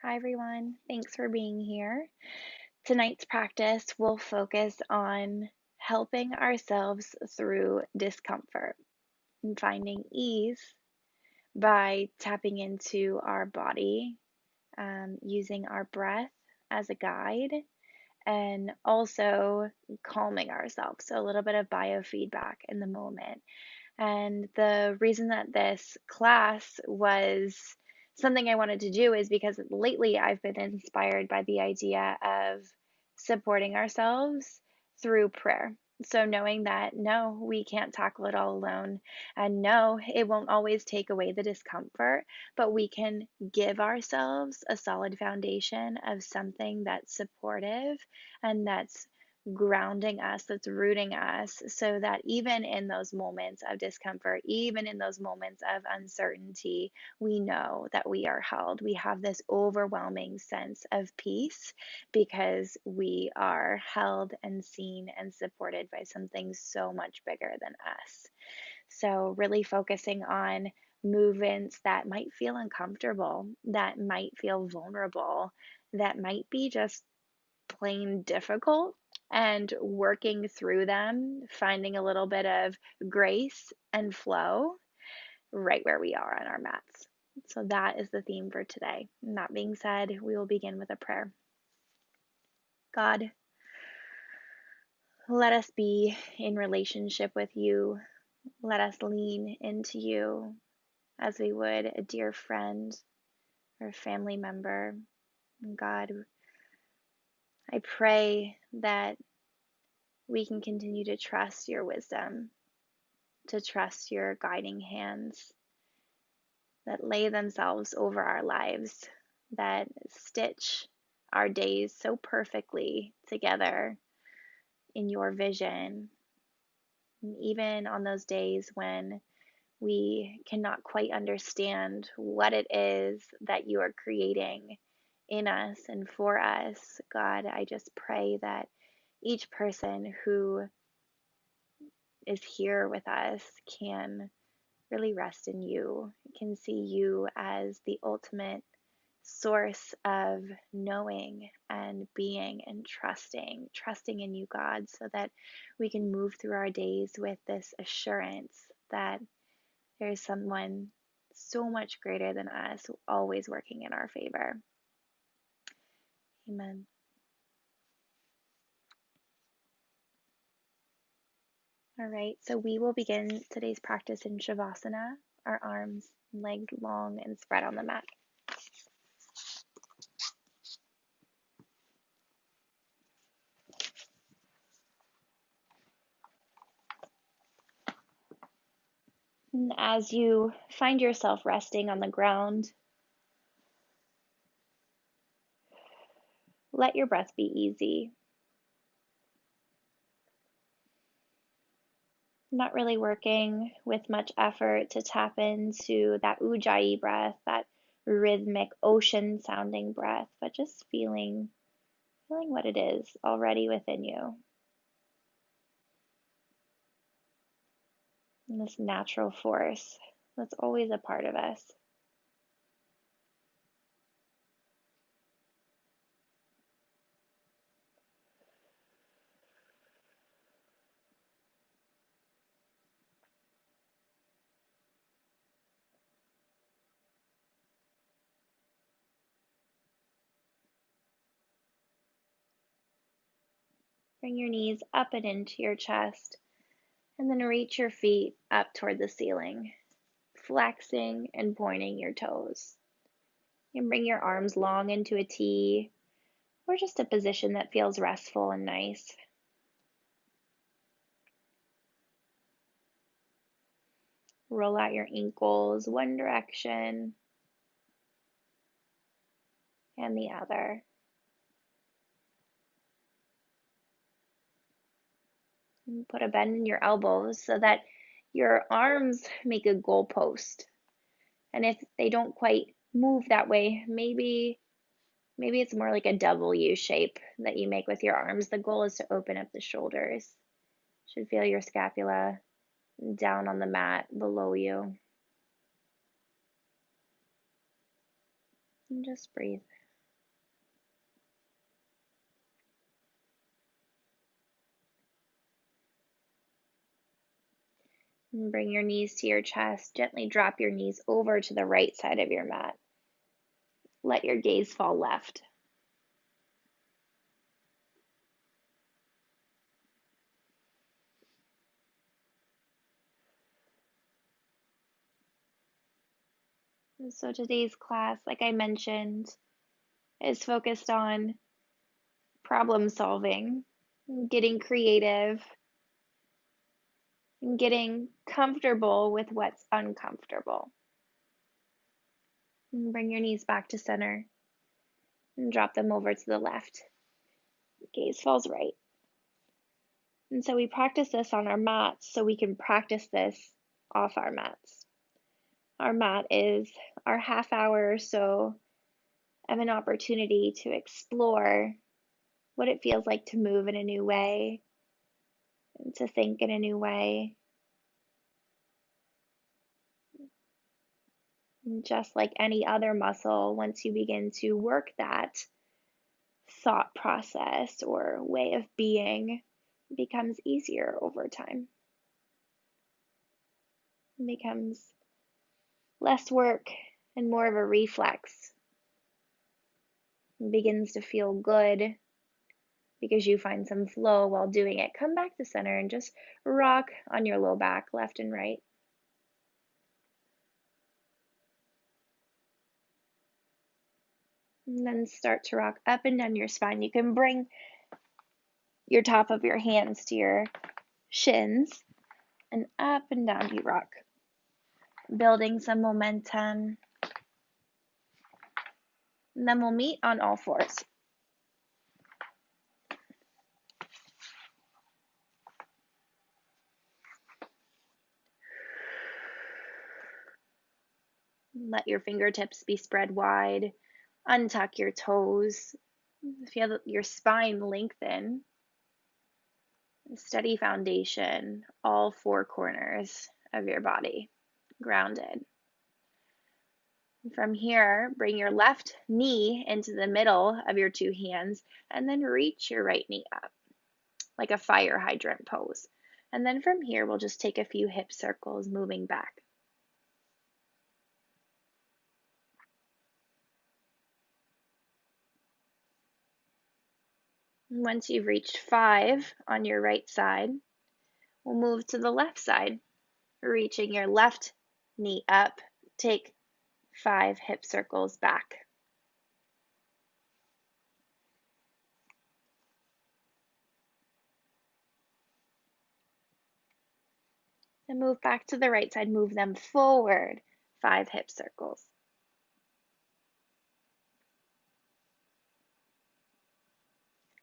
Hi, everyone. Thanks for being here. Tonight's practice will focus on helping ourselves through discomfort and finding ease by tapping into our body, using our breath as a guide, and also calming ourselves. So, a little bit of biofeedback in the moment. And the reason that this class was something I wanted to do is because lately I've been inspired by the idea of supporting ourselves through prayer. So, knowing that no, we can't tackle it all alone, and no, it won't always take away the discomfort, but we can give ourselves a solid foundation of something that's supportive and that's grounding us, that's rooting us, so that even in those moments of discomfort, even in those moments of uncertainty, we know that we are held. We have this overwhelming sense of peace because we are held and seen and supported by something so much bigger than us. So, really focusing on movements that might feel uncomfortable, that might feel vulnerable, that might be just plain difficult, and working through them, finding a little bit of grace and flow right where we are on our mats. So that is the theme for today. And that being said, we will begin with a prayer. God, let us be in relationship with you. Let us lean into you as we would a dear friend or a family member. And God, I pray that we can continue to trust your wisdom, to trust your guiding hands that lay themselves over our lives, that stitch our days so perfectly together in your vision. And even on those days when we cannot quite understand what it is that you are creating in us and for us, God, I just pray that each person who is here with us can really rest in you, can see you as the ultimate source of knowing and being and trusting in you, God, so that we can move through our days with this assurance that there is someone so much greater than us always working in our favor. Amen. All right, so we will begin today's practice in Shavasana, our arms and legs long and spread on the mat. And as you find yourself resting on the ground, let your breath be easy. Not really working with much effort to tap into that ujjayi breath, that rhythmic ocean sounding breath, but just feeling what it is already within you. And this natural force that's always a part of us. Bring your knees up and into your chest, and then reach your feet up toward the ceiling, flexing and pointing your toes. And bring your arms long into a T, or just a position that feels restful and nice. Roll out your ankles one direction and the other. And put a bend in your elbows so that your arms make a goalpost. And if they don't quite move that way, maybe it's more like a W shape that you make with your arms. The goal is to open up the shoulders. You should feel your scapula down on the mat below you. And just breathe. And bring your knees to your chest. Gently drop your knees over to the right side of your mat. Let your gaze fall left. And so today's class, like I mentioned, is focused on problem solving, getting creative, and getting comfortable with what's uncomfortable. And bring your knees back to center and drop them over to the left. Gaze falls right. And so we practice this on our mats so we can practice this off our mats. Our mat is our half hour or so of an opportunity to explore what it feels like to move in a new way and to think in a new way. And just like any other muscle, once you begin to work that thought process or way of being, it becomes easier over time. It becomes less work and more of a reflex. It begins to feel good because you find some flow while doing it. Come back to center and just rock on your low back, left and right. And then start to rock up and down your spine. You can bring your top of your hands to your shins and up and down you rock, building some momentum. And then we'll meet on all fours. Let your fingertips be spread wide. Untuck your toes. Feel your spine lengthen. Steady foundation, all four corners of your body grounded. From here, bring your left knee into the middle of your two hands and then reach your right knee up like a fire hydrant pose. And then from here, we'll just take a few hip circles moving back. Once you've reached 5 on your right side, we'll move to the left side, reaching your left knee up. Take 5 hip circles back. And move back to the right side, move them forward, 5 hip circles.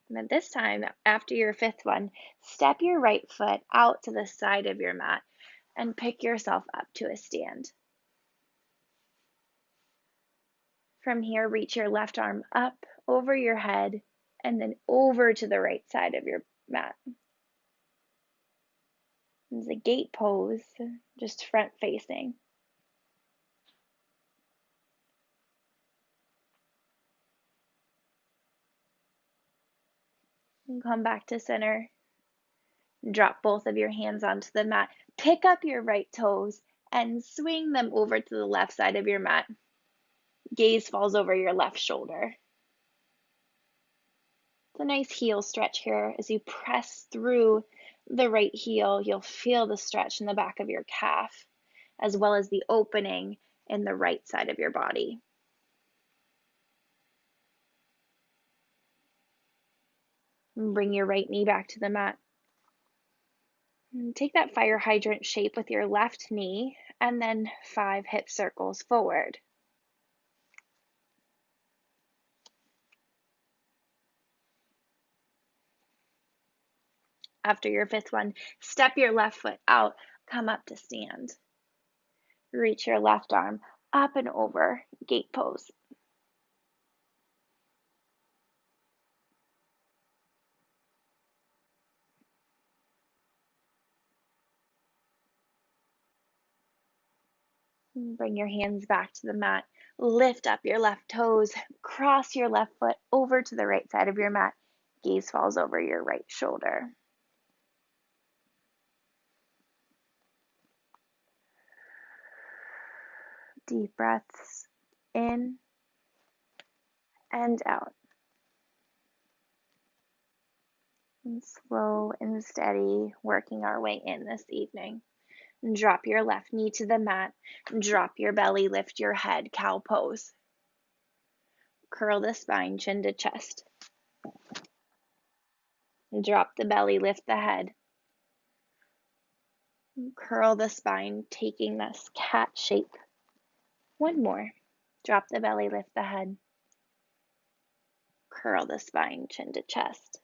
And then this time, after your 5th one, step your right foot out to the side of your mat and pick yourself up to a stand. From here, reach your left arm up over your head and then over to the right side of your mat. It's a gate pose, just front facing. And come back to center. Drop both of your hands onto the mat. Pick up your right toes and swing them over to the left side of your mat. Gaze falls over your left shoulder. It's a nice heel stretch here. As you press through the right heel, you'll feel the stretch in the back of your calf, as well as the opening in the right side of your body. And bring your right knee back to the mat. And take that fire hydrant shape with your left knee, and then 5 hip circles forward. After your 5th one, step your left foot out, come up to stand. Reach your left arm up and over, gate pose. Bring your hands back to the mat. Lift up your left toes. Cross your left foot over to the right side of your mat. Gaze falls over your right shoulder. Deep breaths in and out. And slow and steady, working our way in this evening. And drop your left knee to the mat. And drop your belly, lift your head, cow pose. Curl the spine, chin to chest. And drop the belly, lift the head. And curl the spine, taking this cat shape. One more. Drop the belly, lift the head. Curl the spine, chin to chest.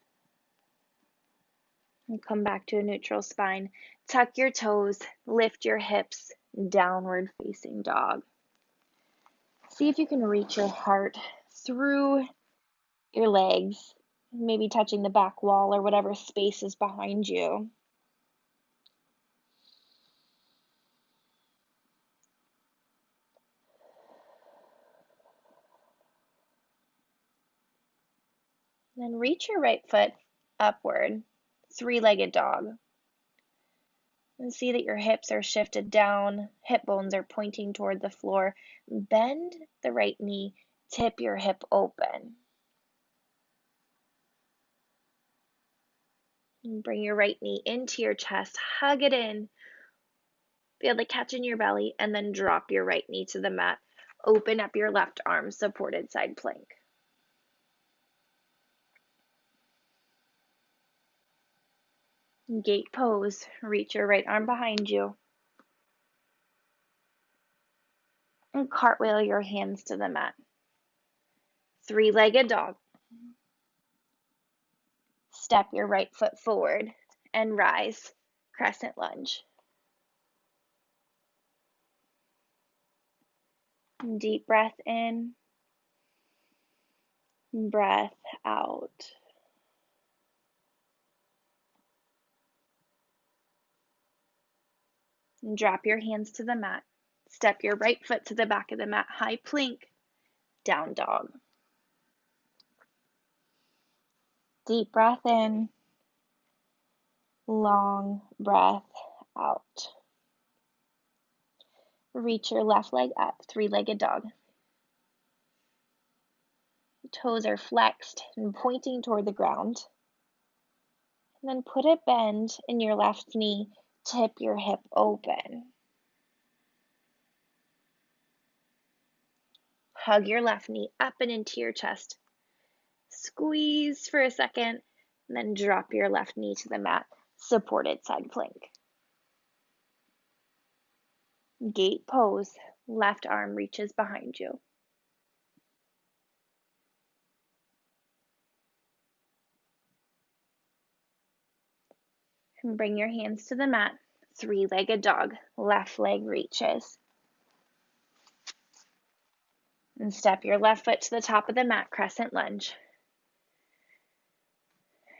And come back to a neutral spine. Tuck your toes, lift your hips, downward facing dog. See if you can reach your heart through your legs, maybe touching the back wall or whatever space is behind you. Then reach your right foot upward, three-legged dog. And see that your hips are shifted down, hip bones are pointing toward the floor. Bend the right knee, tip your hip open. And bring your right knee into your chest, hug it in. Feel the catch in your belly, and then drop your right knee to the mat. Open up your left arm, supported side plank. Gate pose, reach your right arm behind you. And cartwheel your hands to the mat. Three-legged dog. Step your right foot forward and rise, crescent lunge. Deep breath in, breath out. And drop your hands to the mat. Step your right foot to the back of the mat, high plank, down dog. Deep breath in, long breath out. Reach your left leg up, three-legged dog. Toes are flexed and pointing toward the ground. And then put a bend in your left knee, tip your hip open. Hug your left knee up and into your chest. Squeeze for a second, and then drop your left knee to the mat, supported side plank. Gate pose, left arm reaches behind you. And bring your hands to the mat, three-legged dog, left leg reaches. And step your left foot to the top of the mat, crescent lunge.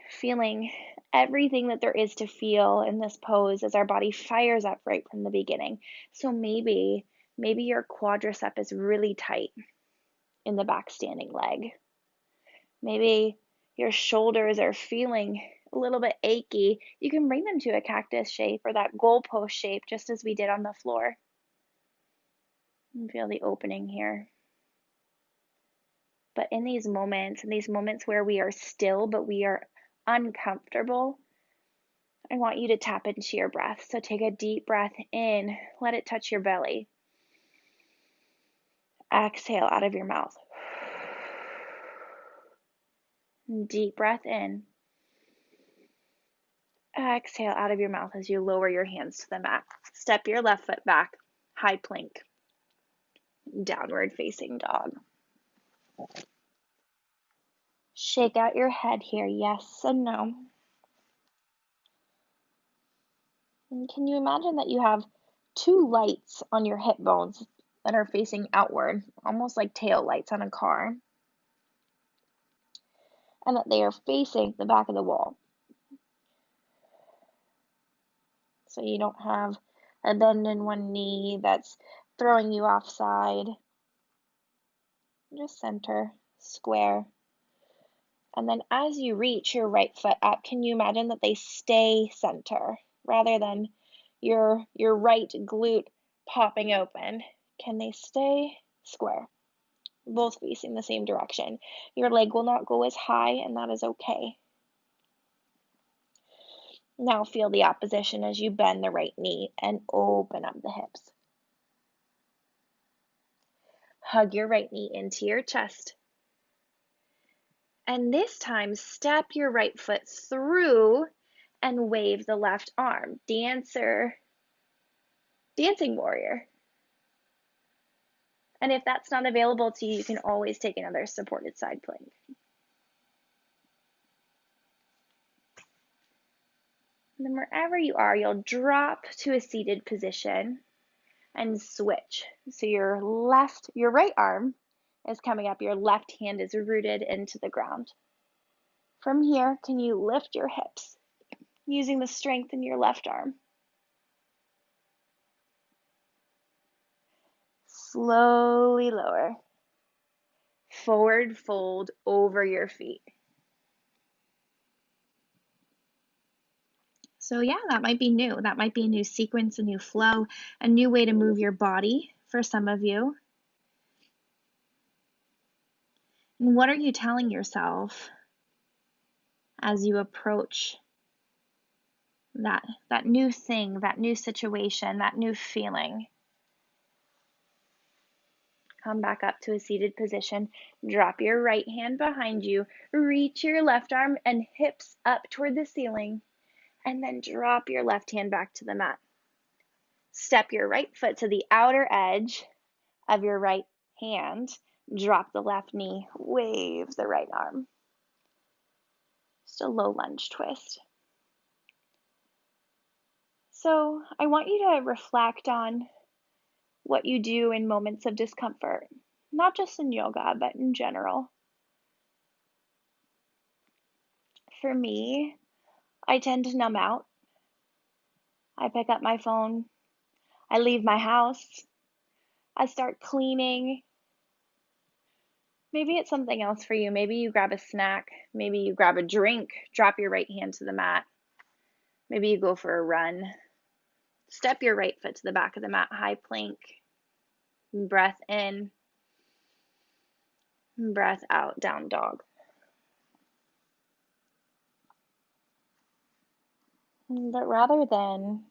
Feeling everything that there is to feel in this pose as our body fires up right from the beginning. So maybe your quadricep is really tight in the back standing leg. Maybe your shoulders are feeling a little bit achy. You can bring them to a cactus shape or that goalpost shape, just as we did on the floor. And feel the opening here. But in these moments where we are still, but we are uncomfortable, I want you to tap into your breath. So take a deep breath in, let it touch your belly. Exhale out of your mouth. Deep breath in. Exhale out of your mouth as you lower your hands to the mat. Step your left foot back, high plank, downward facing dog. Shake out your head here, yes and no. And can you imagine that you have two lights on your hip bones that are facing outward, almost like tail lights on a car, and that they are facing the back of the wall? So you don't have a bend in one knee that's throwing you offside. Just center, square. And then as you reach your right foot up, can you imagine that they stay center rather than your right glute popping open? Can they stay square? Both facing the same direction. Your leg will not go as high, and that is okay. Now feel the opposition as you bend the right knee and open up the hips. Hug your right knee into your chest. And this time, step your right foot through and wave the left arm. Dancing warrior. And if that's not available to you, you can always take another supported side plank. And then wherever you are, you'll drop to a seated position and switch. So your right arm is coming up, your left hand is rooted into the ground. From here, can you lift your hips using the strength in your left arm? Slowly lower. Forward fold over your feet. So yeah, that might be new. That might be a new sequence, a new flow, a new way to move your body for some of you. And what are you telling yourself as you approach that new thing, that new situation, that new feeling? Come back up to a seated position. Drop your right hand behind you. Reach your left arm and hips up toward the ceiling. And then drop your left hand back to the mat. Step your right foot to the outer edge of your right hand. Drop the left knee. Wave the right arm. Just a low lunge twist. So I want you to reflect on what you do in moments of discomfort, not just in yoga, but in general. For me, I tend to numb out. I pick up my phone. I leave my house. I start cleaning. Maybe it's something else for you. Maybe you grab a snack. Maybe you grab a drink. Drop your right hand to the mat. Maybe you go for a run. Step your right foot to the back of the mat, high plank. Breath in. Breath out, down dog. But rather than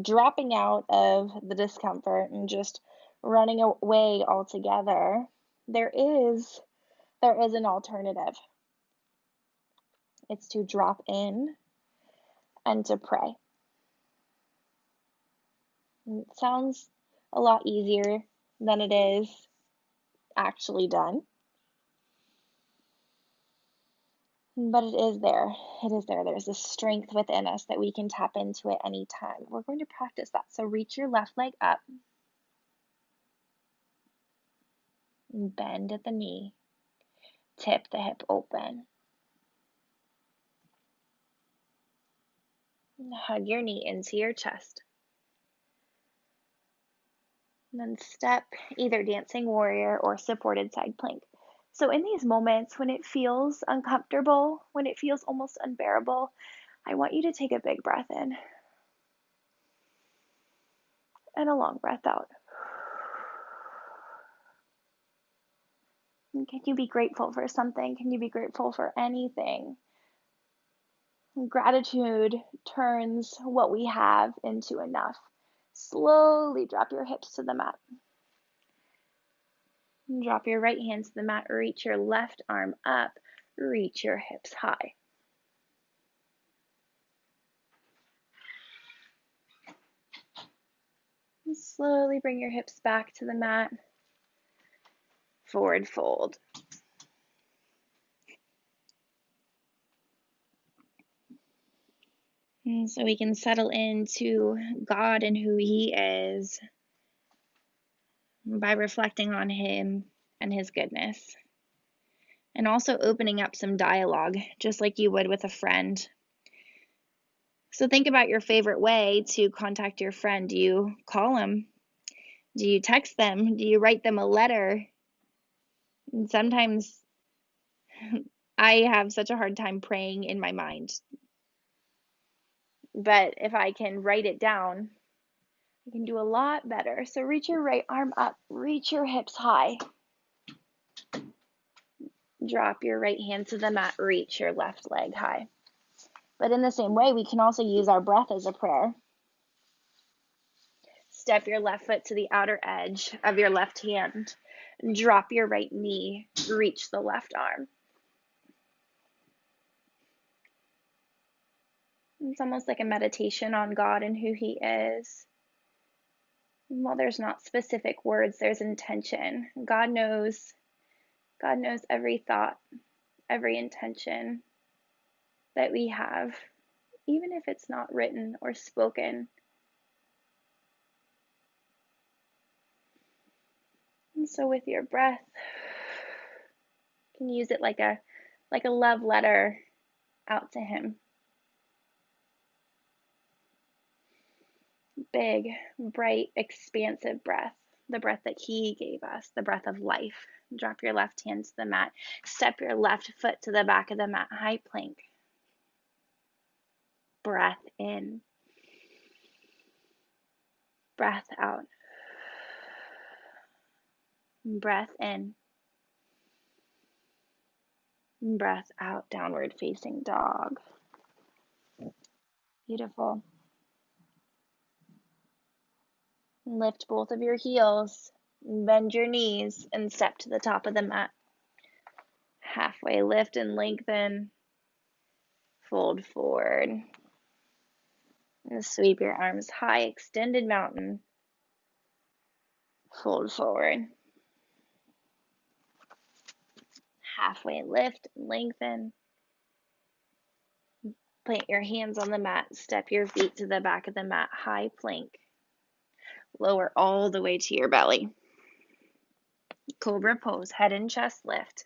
dropping out of the discomfort and just running away altogether, there is an alternative. It's to drop in and to pray. It sounds a lot easier than it is actually done. But it is there. It is there. There's a strength within us that we can tap into at any time. We're going to practice that. So reach your left leg up. Bend at the knee. Tip the hip open. Hug your knee into your chest. And then step either dancing warrior or supported side plank. So in these moments when it feels uncomfortable, when it feels almost unbearable, I want you to take a big breath in and a long breath out. And can you be grateful for something? Can you be grateful for anything? Gratitude turns what we have into enough. Slowly drop your hips to the mat. Drop your right hand to the mat. Reach your left arm up. Reach your hips high. And slowly bring your hips back to the mat. Forward fold. And so we can settle into God and who He is by reflecting on Him and His goodness. And also opening up some dialogue, just like you would with a friend. So think about your favorite way to contact your friend. Do you call them? Do you text them? Do you write them a letter? And sometimes I have such a hard time praying in my mind. But if I can write it down, You can do a lot better. So reach your right arm up, reach your hips high. Drop your right hand to the mat, reach your left leg high. But in the same way, we can also use our breath as a prayer. Step your left foot to the outer edge of your left hand. Drop your right knee, reach the left arm. It's almost like a meditation on God and who He is. And while there's not specific words, there's intention. God knows every thought, every intention that we have, even if it's not written or spoken. And so with your breath, you can use it like a love letter out to Him. Big, bright, expansive breath, the breath that He gave us, the breath of life. Drop your left hand to the mat. Step your left foot to the back of the mat, high plank. Breath in. Breath out. Breath in. Breath out, downward facing dog. Beautiful. Lift both of your heels, bend your knees, and step to the top of the mat. Halfway lift and lengthen. Fold forward. And sweep your arms high, extended mountain. Fold forward. Halfway lift and lengthen. Plant your hands on the mat. Step your feet to the back of the mat. High plank. Lower all the way to your belly. Cobra pose. Head and chest lift.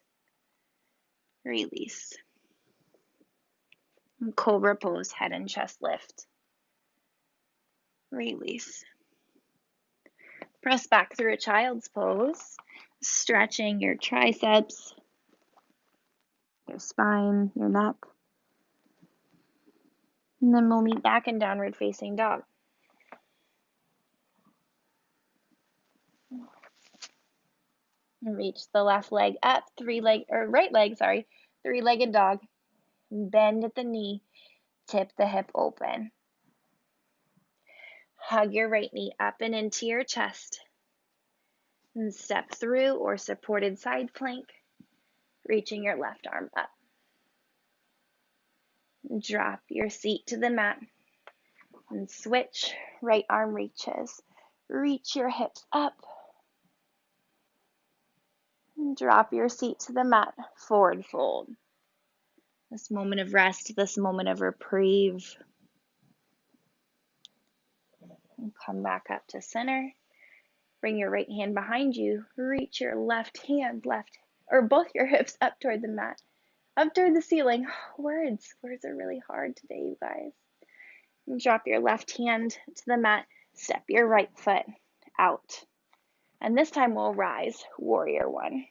Release. Cobra pose. Head and chest lift. Release. Press back through a child's pose. Stretching your triceps, your spine, your neck. And then we'll meet back in downward facing dog. And reach the left leg up, right leg, three-legged dog. Bend at the knee, tip the hip open. Hug your right knee up and into your chest. And step through or supported side plank, reaching your left arm up. Drop your seat to the mat and switch. Right arm reaches. Reach your hips up. And drop your seat to the mat. Forward fold. This moment of rest, this moment of reprieve. And come back up to center. Bring your right hand behind you. Reach your left hand, both your hips up toward the mat. Up toward the ceiling. Words are really hard today, you guys. And drop your left hand to the mat. Step your right foot out. And this time we'll rise, warrior one.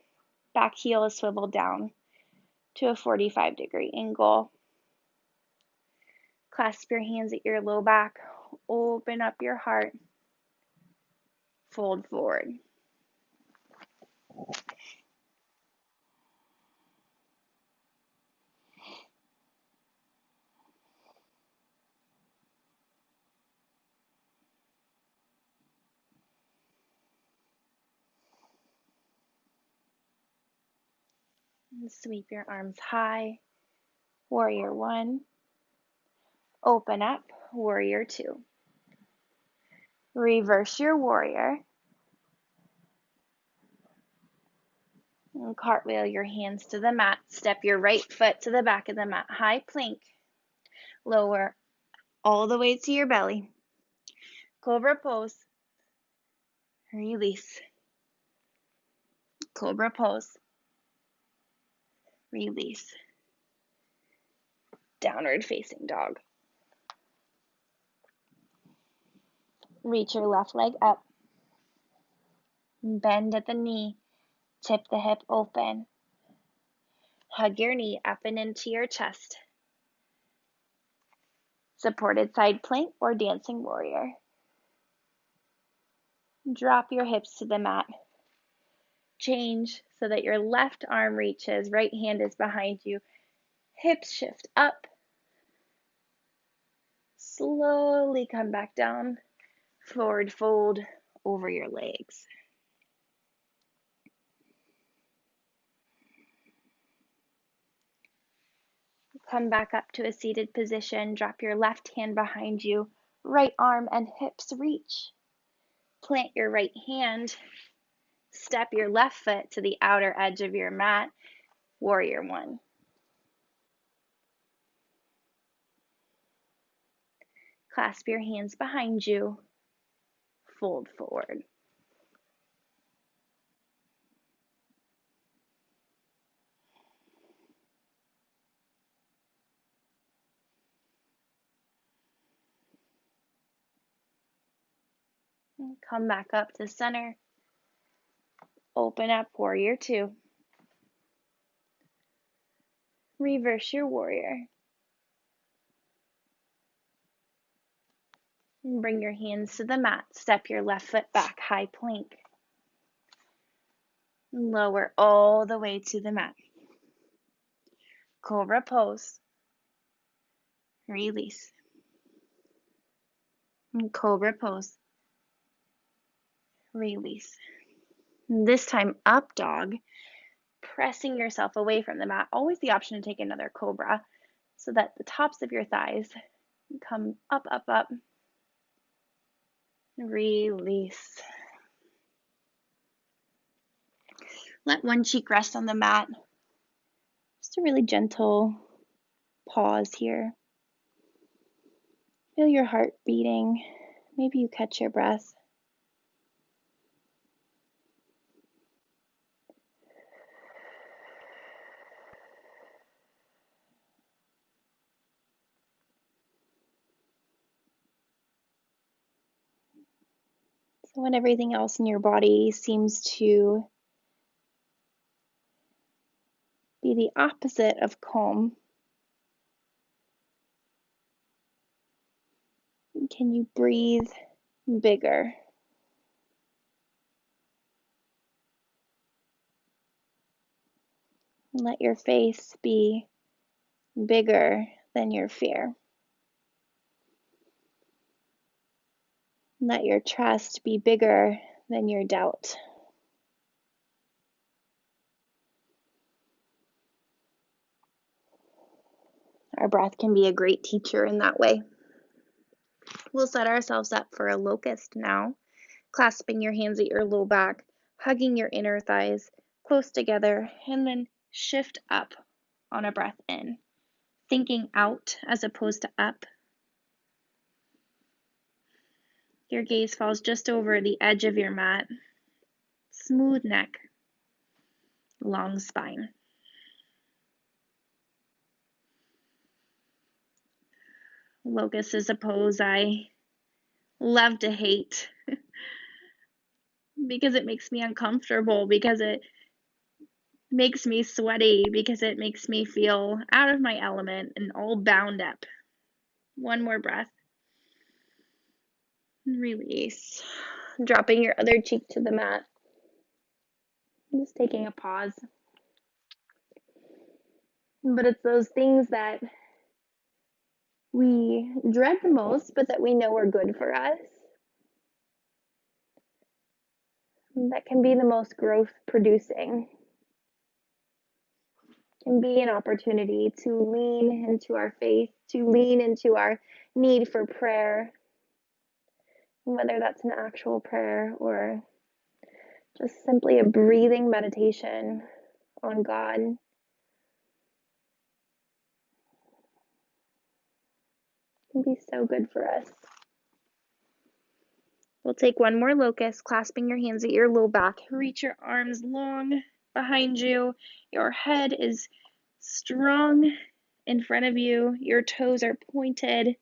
Back heel is swiveled down to a 45-degree angle. Clasp your hands at your low back. Open up your heart. Fold forward. And sweep your arms high. Warrior one. Open up. Warrior two. Reverse your warrior. And cartwheel your hands to the mat. Step your right foot to the back of the mat. High plank. Lower all the way to your belly. Cobra pose. Release. Cobra pose. Release. Downward facing dog. Reach your left leg up. Bend at the knee. Tip the hip open. Hug your knee up and into your chest. Supported side plank or dancing warrior. Drop your hips to the mat. Change so that your left arm reaches, right hand is behind you. Hips shift up. Slowly come back down. Forward fold over your legs. Come back up to a seated position. Drop your left hand behind you. Right arm and hips reach. Plant your right hand. Step your left foot to the outer edge of your mat. Warrior one. Clasp your hands behind you. Fold forward. Come back up to center. Open up, warrior two. Reverse your warrior. And bring your hands to the mat. Step your left foot back, high plank. Lower all the way to the mat. Cobra pose. Release. And cobra pose. Release. And this time up dog. Pressing yourself away from the mat. Always the option to take another cobra so that the tops of your thighs come up, up, up. Release. Let one cheek rest on the mat. Just a really gentle pause here. Feel your heart beating. Maybe you catch your breath. So when everything else in your body seems to be the opposite of calm, can you breathe bigger? Let your faith be bigger than your fear. Let your trust be bigger than your doubt. Our breath can be a great teacher in that way. We'll set ourselves up for a locust now, clasping your hands at your low back, hugging your inner thighs close together, and then shift up on a breath in, thinking out as opposed to up. Your gaze falls just over the edge of your mat. Smooth neck, long spine. Locust is a pose I love to hate because it makes me uncomfortable, because it makes me sweaty, because it makes me feel out of my element and all bound up. One more breath. Release. Dropping your other cheek to the mat. Just taking a pause. But it's those things that we dread the most, but that we know are good for us, that can be the most growth producing. Can be an opportunity to lean into our faith, to lean into our need for prayer, whether that's an actual prayer or just simply a breathing meditation on God. It can be so good for us. We'll take one more locust, clasping your hands at your low back. Reach your arms long behind you. Your head is strong in front of you. Your toes are pointed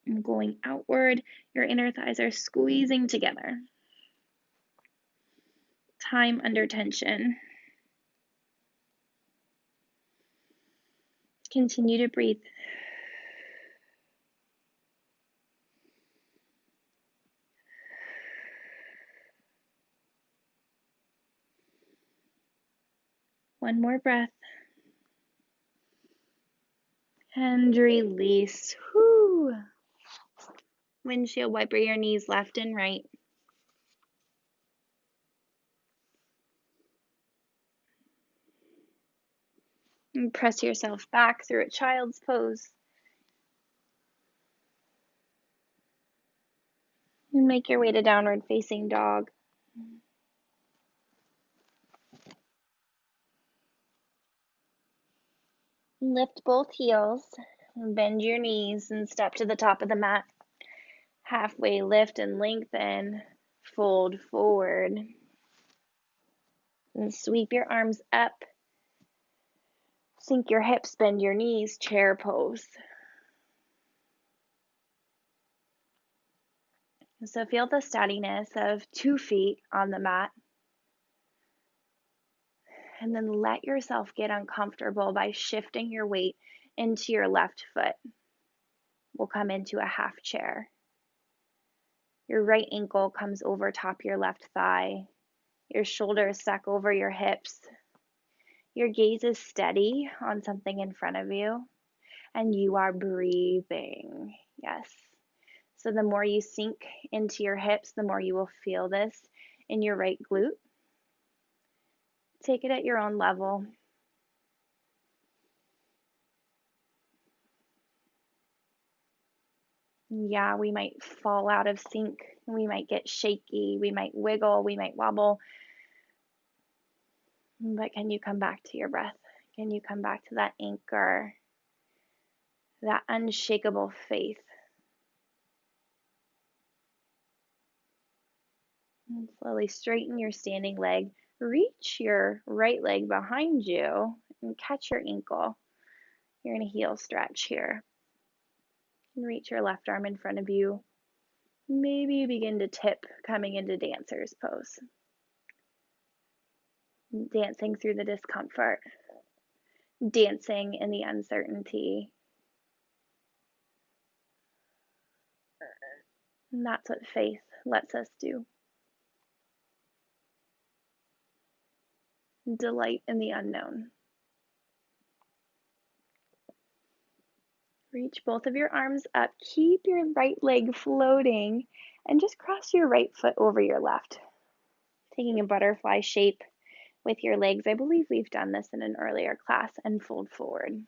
and going outward. Your inner thighs are squeezing together. Time under tension. Continue to breathe. One more breath. And release. Whoo. Windshield wiper your knees left and right. And press yourself back through a child's pose. And make your way to downward facing dog. Lift both heels, bend your knees, and step to the top of the mat. Halfway lift and lengthen, fold forward. And sweep your arms up. Sink your hips, bend your knees, chair pose. So feel the steadiness of 2 feet on the mat. And then let yourself get uncomfortable by shifting your weight into your left foot. We'll come into a half chair. Your right ankle comes over top your left thigh. Your shoulders suck over your hips. Your gaze is steady on something in front of you, and you are breathing. Yes. So the more you sink into your hips, the more you will feel this in your right glute. Take it at your own level. Yeah, we might fall out of sync. We might get shaky. We might wiggle. We might wobble. But can you come back to your breath? Can you come back to that anchor, that unshakable faith? And slowly straighten your standing leg. Reach your right leg behind you and catch your ankle. You're in a heel stretch here. And reach your left arm in front of you. Maybe you begin to tip, coming into dancer's pose. Dancing through the discomfort. Dancing in the uncertainty. And that's what faith lets us do. Delight in the unknown. Reach both of your arms up. Keep your right leg floating and just cross your right foot over your left. Taking a butterfly shape with your legs. I believe we've done this in an earlier class, and fold forward.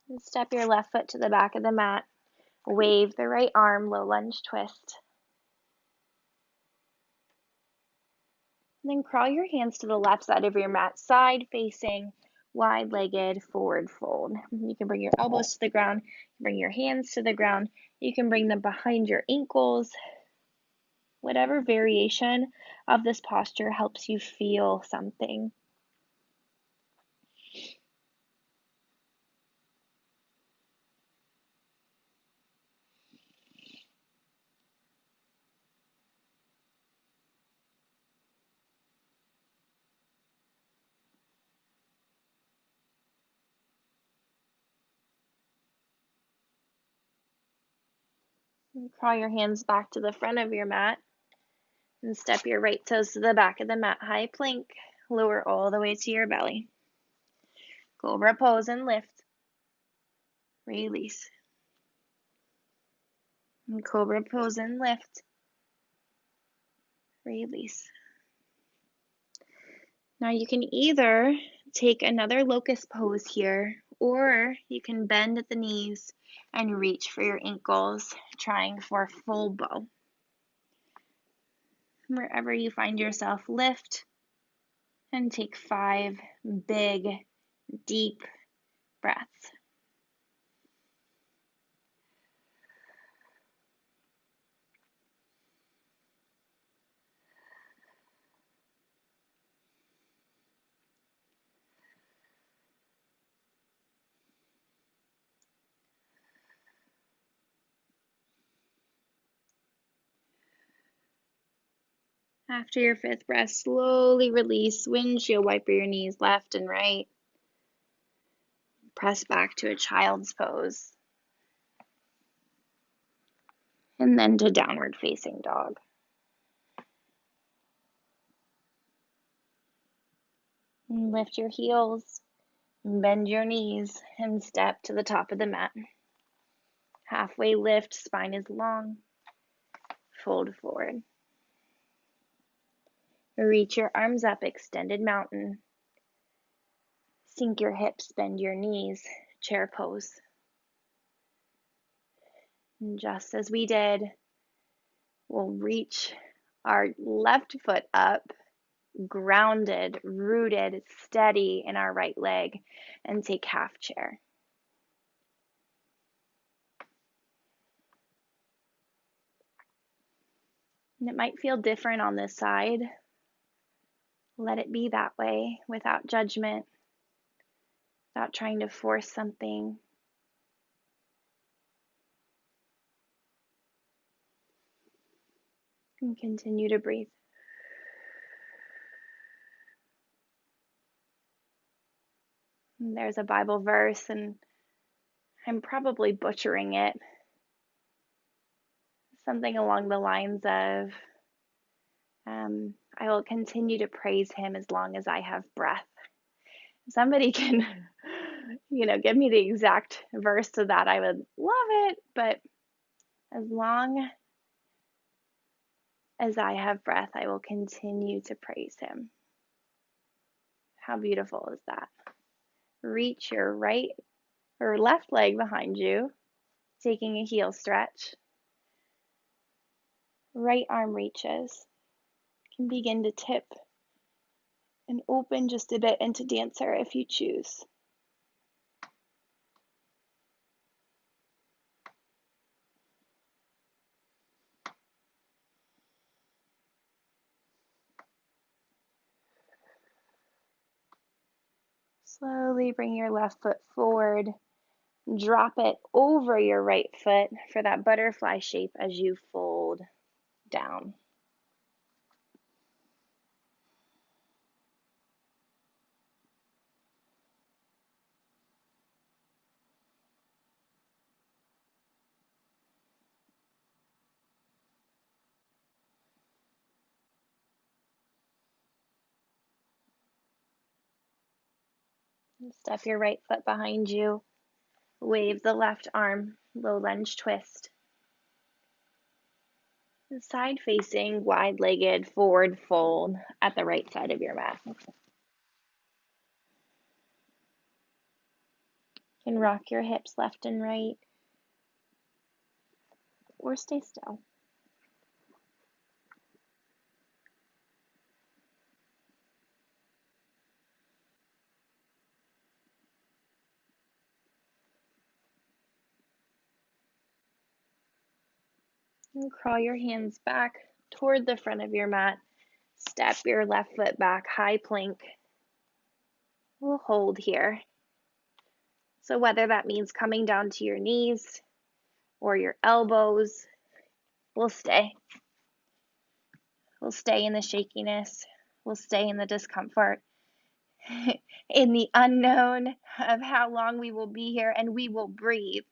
And step your left foot to the back of the mat. Wave the right arm, low lunge twist. And then crawl your hands to the left side of your mat, side facing, wide-legged forward fold. You can bring your elbows to the ground, bring your hands to the ground. You can bring them behind your ankles. Whatever variation of this posture helps you feel something. And crawl your hands back to the front of your mat and step your right toes to the back of the mat. High plank, lower all the way to your belly. Cobra pose and lift. Release. And cobra pose and lift. Release. Now you can either take another locust pose here, or you can bend at the knees and reach for your ankles, trying for full bow. Wherever you find yourself, lift and take 5 big, deep breaths. After your fifth breath, slowly release, windshield wiper your knees left and right. Press back to a child's pose. And then to downward facing dog. And lift your heels, bend your knees, and step to the top of the mat. Halfway lift, spine is long. Fold forward. Reach your arms up, extended mountain. Sink your hips, bend your knees, chair pose. And just as we did, we'll reach our left foot up, grounded, rooted, steady in our right leg, and take half chair. And it might feel different on this side. Let it be that way without judgment, without trying to force something. And continue to breathe. And there's a Bible verse, and I'm probably butchering it. Something along the lines of, I will continue to praise him as long as I have breath. Somebody can, give me the exact verse to that. I would love it, but as long as I have breath, I will continue to praise him. How beautiful is that? Reach your right or left leg behind you, taking a heel stretch. Right arm reaches. You can begin to tip and open just a bit into dancer if you choose. Slowly bring your left foot forward. Drop it over your right foot for that butterfly shape as you fold down. Step your right foot behind you. Wave the left arm, low lunge twist. Side facing, wide-legged forward fold at the right side of your mat. You can rock your hips left and right, or stay still. And crawl your hands back toward the front of your mat. Step your left foot back, high plank. We'll hold here. So whether that means coming down to your knees or your elbows, we'll stay. We'll stay in the shakiness. We'll stay in the discomfort, in the unknown of how long we will be here, and we will breathe.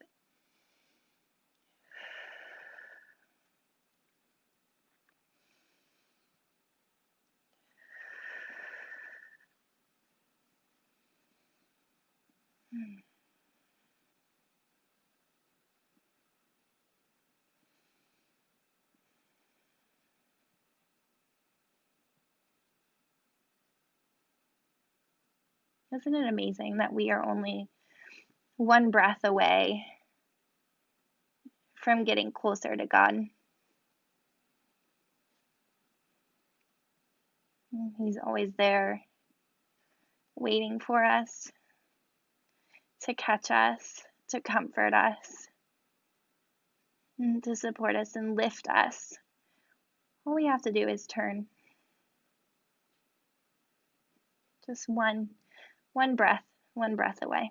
Isn't it amazing that we are only one breath away from getting closer to God? He's always there, waiting for us, to catch us, to comfort us, and to support us and lift us. All we have to do is turn. Just one breath away.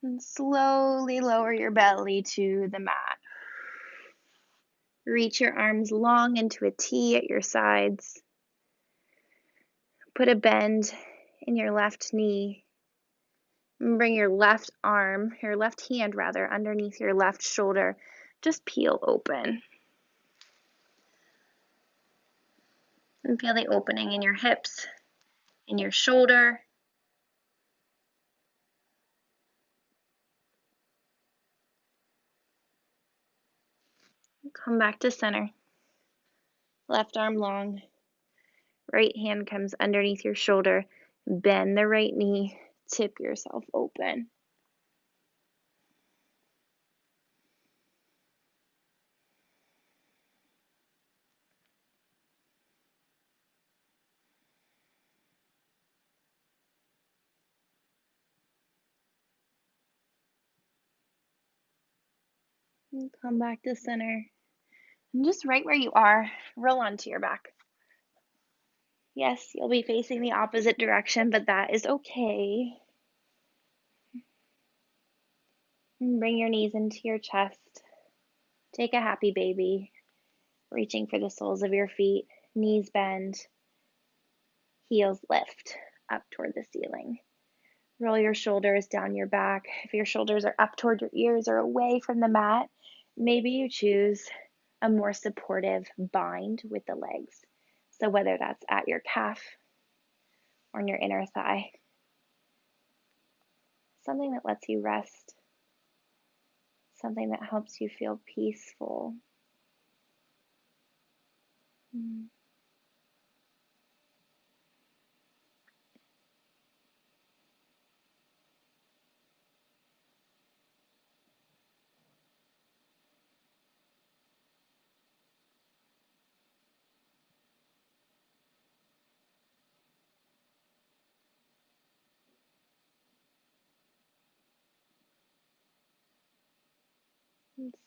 And slowly lower your belly to the mat. Reach your arms long into a T at your sides. Put a bend in your left knee. And bring your left arm, your left hand rather, underneath your left shoulder. Just peel open. And feel the opening in your hips, in your shoulder. Come back to center. Left arm long. Right hand comes underneath your shoulder. Bend the right knee. Tip yourself open. And come back to center. And just right where you are, roll onto your back. Yes, you'll be facing the opposite direction, but that is okay. And bring your knees into your chest. Take a happy baby, reaching for the soles of your feet. Knees bend, heels lift up toward the ceiling. Roll your shoulders down your back. If your shoulders are up toward your ears or away from the mat, maybe you choose a more supportive bind with the legs. So whether that's at your calf or in your inner thigh, something that lets you rest, something that helps you feel peaceful. And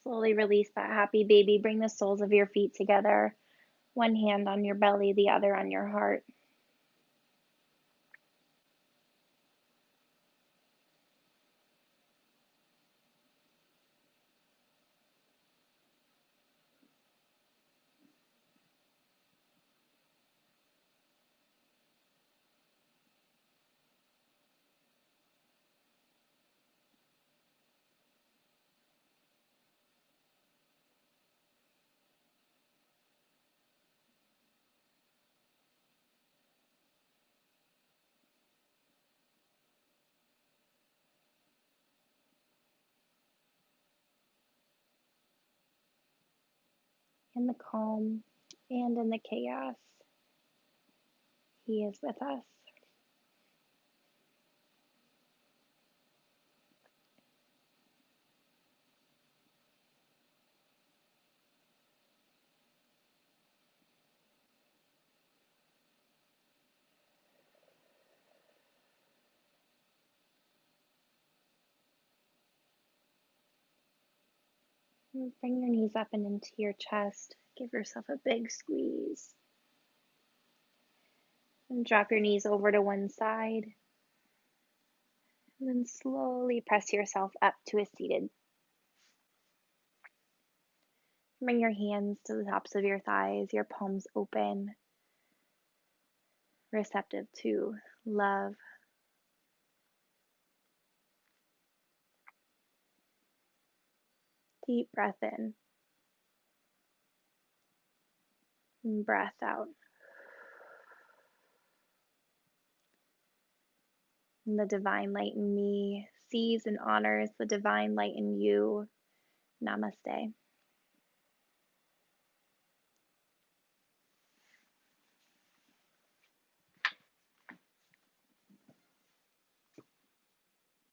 slowly release that happy baby. Bring the soles of your feet together. One hand on your belly, the other on your heart. In the calm and in the chaos, He is with us. And bring your knees up and into your chest. Give yourself a big squeeze. And drop your knees over to one side. And then slowly press yourself up to a seated. Bring your hands to the tops of your thighs, your palms open, receptive to love. Deep breath in and breath out. And the divine light in me sees and honors the divine light in you. Namaste.